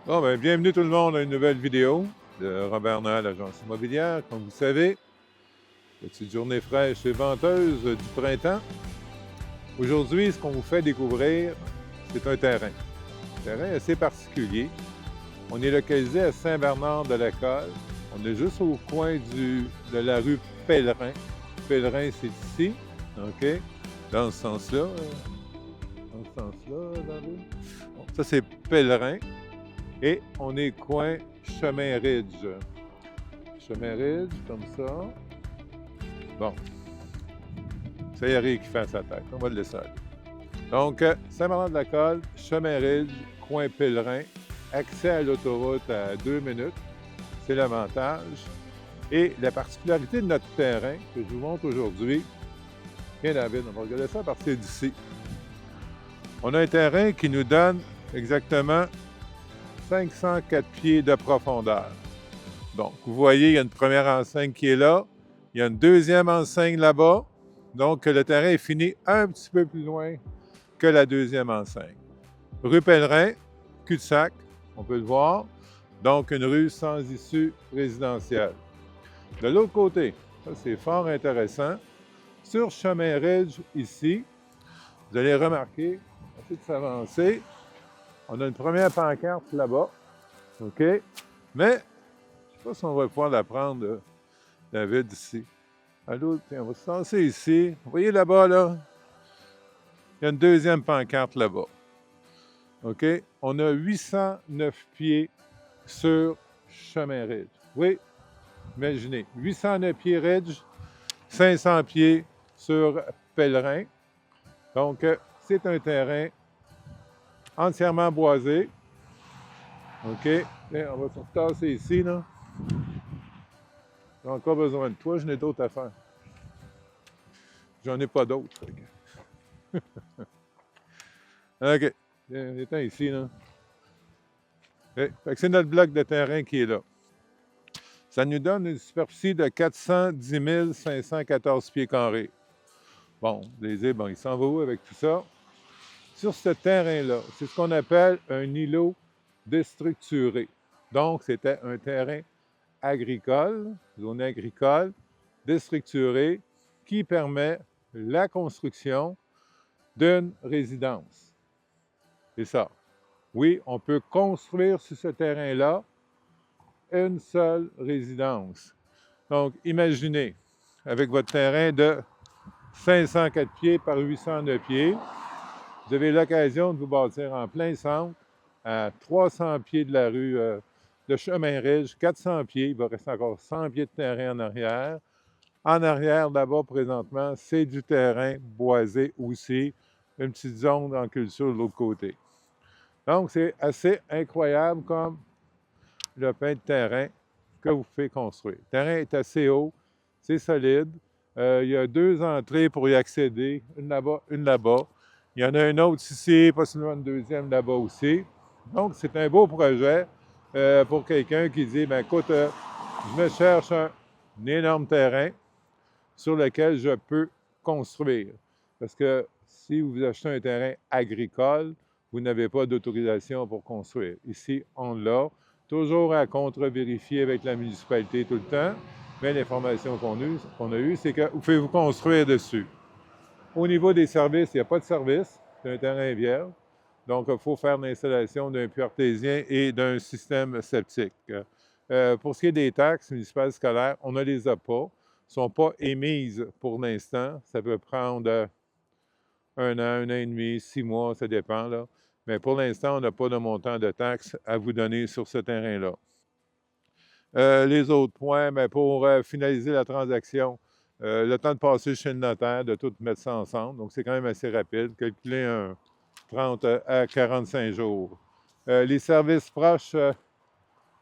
Bon, ben, bienvenue tout le monde à une nouvelle vidéo de Robert Noël, agence immobilière. Comme vous savez, petite journée fraîche et venteuse du printemps. Aujourd'hui, ce qu'on vous fait découvrir, c'est un terrain. Un terrain assez particulier. On est localisé à Saint-Bernard-de-la-Colle. On est juste au coin de la rue Pellerin. Pellerin, c'est ici, OK? Dans ce sens-là. Dans ce sens-là, attendez. Bon, ça, c'est Pellerin. Et on est coin Chemin Ridge. Chemin Ridge, comme ça. Bon, ça y est, rien qui fait à sa tête. On va le laisser aller. Donc, Saint-Bernard-de-la-Colle, Chemin Ridge, coin Pèlerin, accès à l'autoroute à 2 minutes. C'est l'avantage. Et la particularité de notre terrain que je vous montre aujourd'hui, tiens David, on va regarder ça à partir d'ici. On a un terrain qui nous donne exactement 504 pieds de profondeur. Donc, vous voyez, il y a une première enseigne qui est là. Il y a une deuxième enseigne là-bas. Donc, le terrain est fini un petit peu plus loin que la deuxième enseigne. Rue Pellerin, cul-de-sac, on peut le voir. Donc, une rue sans issue résidentielle. De l'autre côté, ça c'est fort intéressant, sur Chemin Ridge, ici, vous allez remarquer, on va essayer de s'avancer, on a une première pancarte là-bas, OK? Mais, je ne sais pas si on va pouvoir la prendre, David, ici. Allô, tiens, on va se lancer ici. Vous voyez là-bas, là? Il y a une deuxième pancarte là-bas. OK? On a 809 pieds sur Chemin Ridge. Oui, imaginez. 809 pieds Ridge, 500 pieds sur Pèlerin. Donc, c'est un terrain entièrement boisé. OK? Bien, on va se tasser ici, là. J'ai encore besoin de toi, je n'ai d'autres à faire. J'en ai pas d'autres. OK. Étant ici, là. Okay. Fait que c'est notre bloc de terrain qui est là. Ça nous donne une superficie de 410 514 pieds carrés. Bon, vous allez dire, bon, il s'en va où avec tout ça? Sur ce terrain-là, c'est ce qu'on appelle un îlot déstructuré. Donc, c'était un terrain agricole, zone agricole, déstructuré, qui permet la construction d'une résidence. C'est ça. Oui, on peut construire sur ce terrain-là une seule résidence. Donc, imaginez, avec votre terrain de 504 pieds par 809 pieds, vous avez l'occasion de vous bâtir en plein centre, à 300 pieds de la rue de Chemin Ridge, 400 pieds, il va rester encore 100 pieds de terrain en arrière. En arrière, là-bas, présentement, c'est du terrain boisé aussi, une petite zone en culture de l'autre côté. Donc, c'est assez incroyable comme le pain de terrain que vous pouvez construire. Le terrain est assez haut, c'est solide. Il y a 2 entrées pour y accéder, une là-bas, une là-bas. Il y en a une autre ici, possiblement une deuxième là-bas aussi. Donc, c'est un beau projet pour quelqu'un qui dit, bien écoute, je me cherche un énorme terrain sur lequel je peux construire. Parce que si vous achetez un terrain agricole, vous n'avez pas d'autorisation pour construire. Ici, on l'a. Toujours à contre-vérifier avec la municipalité tout le temps. Mais l'information qu'on a eue, c'est que vous pouvez vous construire dessus. Au niveau des services, il n'y a pas de service. C'est un terrain vierge. Donc, il faut faire l'installation d'un puits artésien et d'un système septique. Pour ce qui est des taxes municipales scolaires, on ne les a pas. Ne sont pas émises pour l'instant. Ça peut prendre 1 an et demi, 6 mois, ça dépend. Là. Mais pour l'instant, on n'a pas de montant de taxes à vous donner sur ce terrain-là. Les autres points, bien, pour finaliser la transaction, le temps de passer chez le notaire, de tout mettre ça ensemble. Donc, c'est quand même assez rapide. Calculer un 30 à 45 jours. Les services proches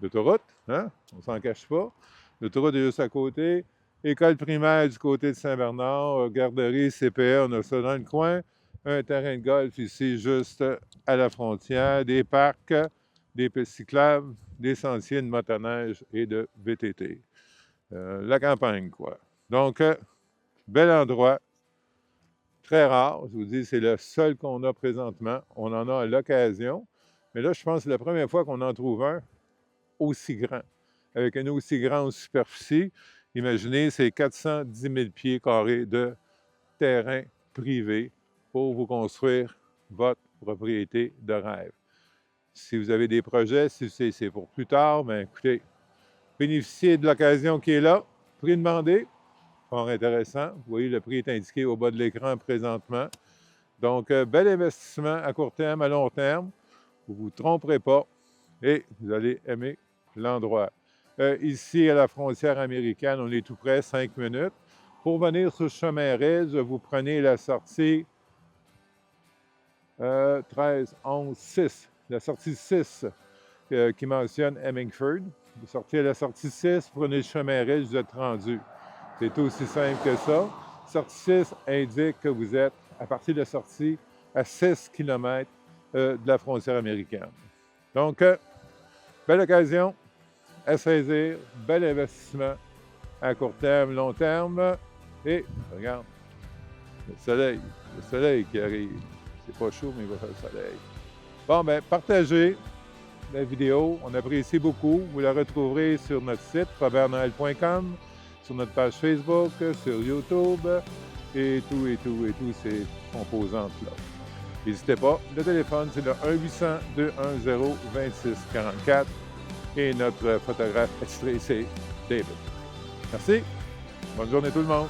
d'autoroute, hein? On ne s'en cache pas. L'autoroute est juste à côté. École primaire du côté de Saint-Bernard, garderie, CPE, on a ça dans le coin. Un terrain de golf ici, juste à la frontière. Des parcs, des pistes cyclables, des sentiers de motoneige et de VTT. La campagne, quoi. Donc, bel endroit, très rare. Je vous dis, c'est le seul qu'on a présentement. On en a à l'occasion. Mais là, je pense que c'est la première fois qu'on en trouve un aussi grand, avec une aussi grande superficie. Imaginez, c'est 410 000 pieds carrés de terrain privé pour vous construire votre propriété de rêve. Si vous avez des projets, si c'est pour plus tard, bien écoutez, bénéficiez de l'occasion qui est là. Prix demandé, fort intéressant. Vous voyez, le prix est indiqué au bas de l'écran présentement. Donc, bel investissement à court terme, à long terme. Vous ne vous tromperez pas et vous allez aimer l'endroit. Ici, à la frontière américaine, on est tout près, 5 minutes. Pour venir sur le chemin Rez, vous prenez la sortie 13, 11, 6. La sortie 6 qui mentionne Hemingford. Vous sortez à la sortie 6, prenez le chemin Rez, vous êtes rendu. C'est aussi simple que ça. Sortie 6 indique que vous êtes, à partir de la sortie, à 6 km de la frontière américaine. Donc, belle occasion à saisir, bel investissement à court terme, long terme. Et, regarde, le soleil qui arrive. C'est pas chaud, mais il va faire le soleil. Bon, bien, partagez la vidéo. On apprécie beaucoup. Vous la retrouverez sur notre site, robertnoël.com, sur notre page Facebook, sur YouTube, et tous ces composantes-là. N'hésitez pas. Le téléphone, c'est le 1-800-210-2644. Et notre photographe attitré, c'est David. Merci. Bonne journée tout le monde.